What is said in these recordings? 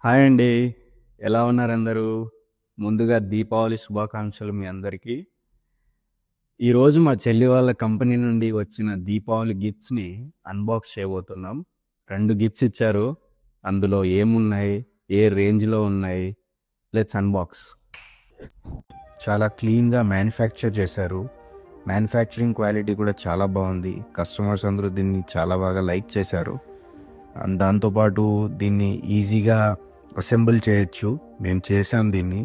Hi అండి. ఎలా ఉన్నారు అందరూ? ముందుగా దీపావళి శుభాకాంక్షలు మీ అందరికీ. ఈరోజు మా చెల్లి వాళ్ళ కంపెనీ నుండి వచ్చిన దీపావళి గిఫ్ట్స్ని అన్బాక్స్ చేయబోతున్నాం. 2 గిఫ్ట్స్ ఇచ్చారు. అందులో ఏమున్నాయి, ఏ రేంజ్లో ఉన్నాయి, లెట్స్ అన్బాక్స్. చాలా క్లీన్గా మ్యానుఫ్యాక్చర్ చేశారు. మ్యానుఫ్యాక్చరింగ్ క్వాలిటీ కూడా చాలా బాగుంది. కస్టమర్స్ అందరూ దీన్ని చాలా బాగా లైక్ చేశారు. దాంతోపాటు దీన్ని ఈజీగా అసెంబుల్ చేయొచ్చు. మేము చేసాం దీన్ని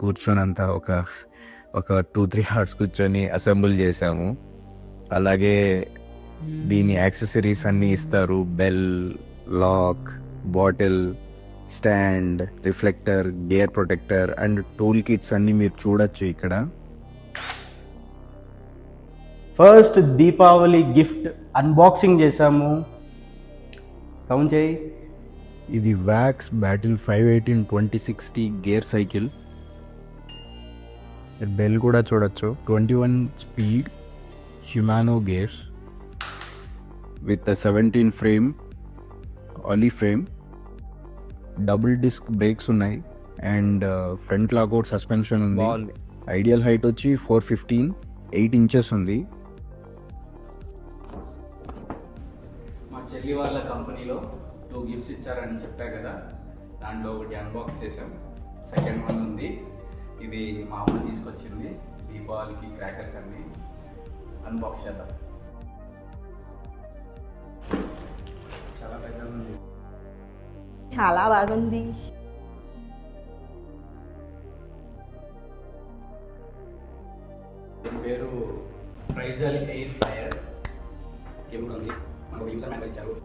కూర్చొని అంతా ఒక 2-3 అవర్స్ కూర్చొని అసెంబుల్ చేసాము. అలాగే దీని యాక్సెసరీస్ అన్నీ ఇస్తారు. Bell, lock, bottle, stand, reflector, gear protector and tool kits అన్నీ మీరు చూడొచ్చు ఇక్కడ. ఫస్ట్ దీపావళి గిఫ్ట్ అన్బాక్సింగ్ చేసాము. కౌంట్ చేయి. ఇది Vax Battle 518 2060 gear cycle. Bell కూడా చూడొచ్చు. 21 speed Shimano gears with 17 frame alloy frame. Double disc brakes ఉన్నాయి అండ్ ఫ్రంట్ లాకౌట్ సస్పెన్షన్ ఉంది. ఐడియల్ హైట్ వచ్చి 415, 8 ఇంచెస్ ఉంది. మా చెల్లి వాళ్ళ కంపెనీలో 2 గిఫ్ట్స్ ఇచ్చారని చెప్పా కదా, దాంట్లో ఒకటి అన్బాక్స్ చేసాం. సెకండ్ వన్ ఉంది. ఇది మా అమ్మ తీసుకొచ్చింది. దీపావళికి క్రాకర్స్ అన్ని అన్బాక్స్ చేద్దాం. చాలా పెద్దగా ఉంది. చాలా బాగుంది. దీని పేరు ఫ్రైజల్ ఎయిర్ ఫ్రైయర్. కేబుల్ ఉంది. మనకు యూజర్ మాన్యువల్ ఇచ్చారు.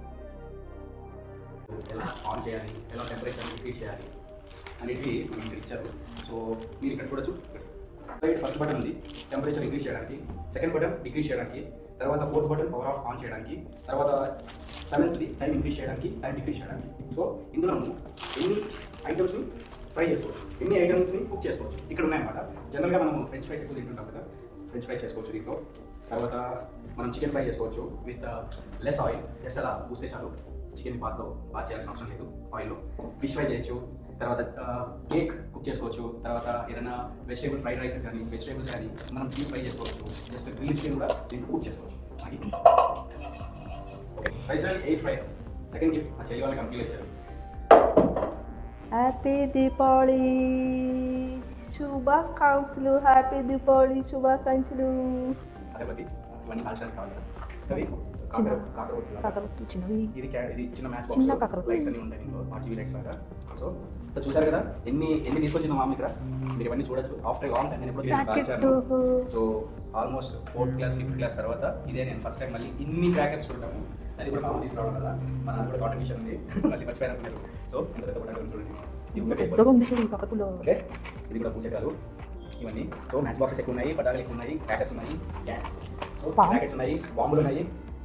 ఎలా ఆన్ చేయాలి, ఎలా టెంపరేచర్ ఇంక్రీజ్ చేయాలి అన్నిటికీ మనకి ఇచ్చారు. సో మీరు ఇక్కడ చూడొచ్చు. ఫస్ట్ బటన్ ఉంది టెంపరేచర్ ఇంక్రీజ్ చేయడానికి, సెకండ్ బటన్ డిక్రీజ్ చేయడానికి, తర్వాత fourth button power of on చేయడానికి, తర్వాత సెవెంత్ది టైం ఇంక్రీజ్ చేయడానికి, టైం డిక్రీజ్ చేయడానికి. సో ఇందులో మనం ఎన్ని ఐటమ్స్ని ఫ్రై చేసుకోవచ్చు, ఎన్ని ఐటమ్స్ని కుక్ చేసుకోవచ్చు ఇక్కడ ఉన్నాయన్నమాట. జనరల్గా మనం ఫ్రెంచ్ ఫ్రైస్ ఎక్కువ తింటుంటాం కదా, ఫ్రెంచ్ ఫ్రైస్ చేసుకోవచ్చు దీంట్లో. తర్వాత మనం చికెన్ ఫ్రై చేసుకోవచ్చు విత్ లెస్ ఆయిల్. జస్ట్ అలా పూస్తే చాలు. చికెన్ పాత్రలో బాగా చేయాల్సిన అవసరం లేదు ఆయిల్లో. ఫిష్ ఫ్రై చేయొచ్చు. తర్వాత కేక్ కుక్ చేసుకోవచ్చు. తర్వాత ఏదైనా వెజిటేబుల్ ఫ్రైడ్ రైసెస్ కానీ వెజిటేబుల్స్ కానీ మనం డీప్ ఫ్రై చేసుకోవచ్చు. జస్ట్ గ్రిల్ చికెన్ కూడా దీన్ని కుక్ చేసుకోవచ్చు. ఫ్రైజల్ ఎయిర్ ఫ్రైయర్ సెకండ్ గిఫ్ట్ మా చెల్లి వాళ్ళ కంపెనీలో ఇచ్చారు. హ్యాపీ దీపావళి శుభాకాంక్షలు. హ్యాపీ దీపావళి శుభాకాంక్షలు. అదే బట్టి ఇవన్నీ కాల్చడానికి కావాలి కదా. అవి కాకరొత్తులు చిన్నవి. ఇది చిన్న మ్యాచ్ చిన్న కాకరొత్తులు లైట్స్ అన్ని ఉంటాయి దీంట్లో, RGB లైట్స్ లాగా. సో చూసారు కదా ఎన్ని తీసుకొచ్చిందో మామ ఇక్కడ. మీరు ఇవన్నీ చూడొచ్చు. ఆఫ్టర్ లాంగ్ టైం నేను ఎప్పుడు కాల్చాను. So almost 4th class 5th class తర్వాత ఇదే నేను ఫస్ట్ టైం మళ్ళీ ఇన్ని క్రాకర్స్ చూడటము. అది కూడా మామ తీసుకురావడం వల్ల మన కూడా కాంట్రిబ్యూషన్ ఉంది. మళ్ళీ మర్చిపోయాను. సో ఎంత పొటాటో చూడండి. ఓకే, ఇది కూడా పూచకాలు ఇవన్నీ. సో మ్యాచ్ బాక్సెస్ ఎక్కువ ఉన్నాయి, పటాకులు ఎక్కువ ఉన్నాయి, క్రాకర్స్ ఉన్నాయి, సో క్రాకర్స్ ఉన్నాయి, బాంబులు ఉన్నాయి,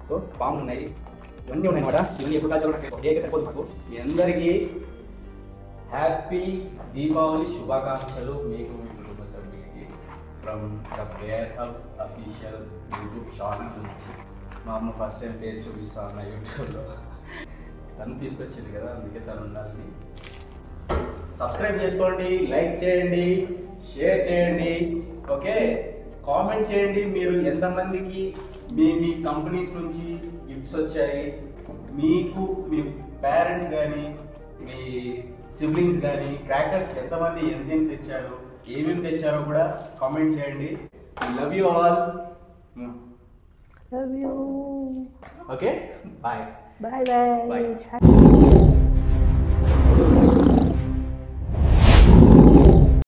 సో పాములు ఉన్నాయి, ఇవన్నీ ఉన్నాయి అనమాట. ఇవన్నీ ఎప్పుడు కాల్చాలి నాకు ఏకే సరిపోదు మాకు. మీ అందరికీ హ్యాపీ దీపావళి శుభాకాంక్షలు. మీకు మీ కుటుంబ సభ్యులకి from the bear hub official YouTube channel నుంచి. మా అమ్మ ఫస్ట్ టైం ఫేస్ చూపిస్తాను నా యూట్యూబ్లో. తను తీసుకొచ్చింది కదా, అందుకే తను ఉండాలని. సబ్స్క్రైబ్ చేసుకోండి, లైక్ చేయండి, షేర్ చేయండి. ఓకే, కామెంట్ చేయండి మీరు ఎంతమందికి మీ కంపెనీస్ నుంచి గిఫ్ట్స్ వచ్చాయి. మీకు మీ పేరెంట్స్ కానీ మీ సిబ్లింగ్స్ కానీ క్రాకర్స్ ఎంతమంది ఎంతేం తెచ్చారు, ఏమేమి తెచ్చారో కూడా కామెంట్ చేయండి. Love you all. Love you. Okay, bye bye bye.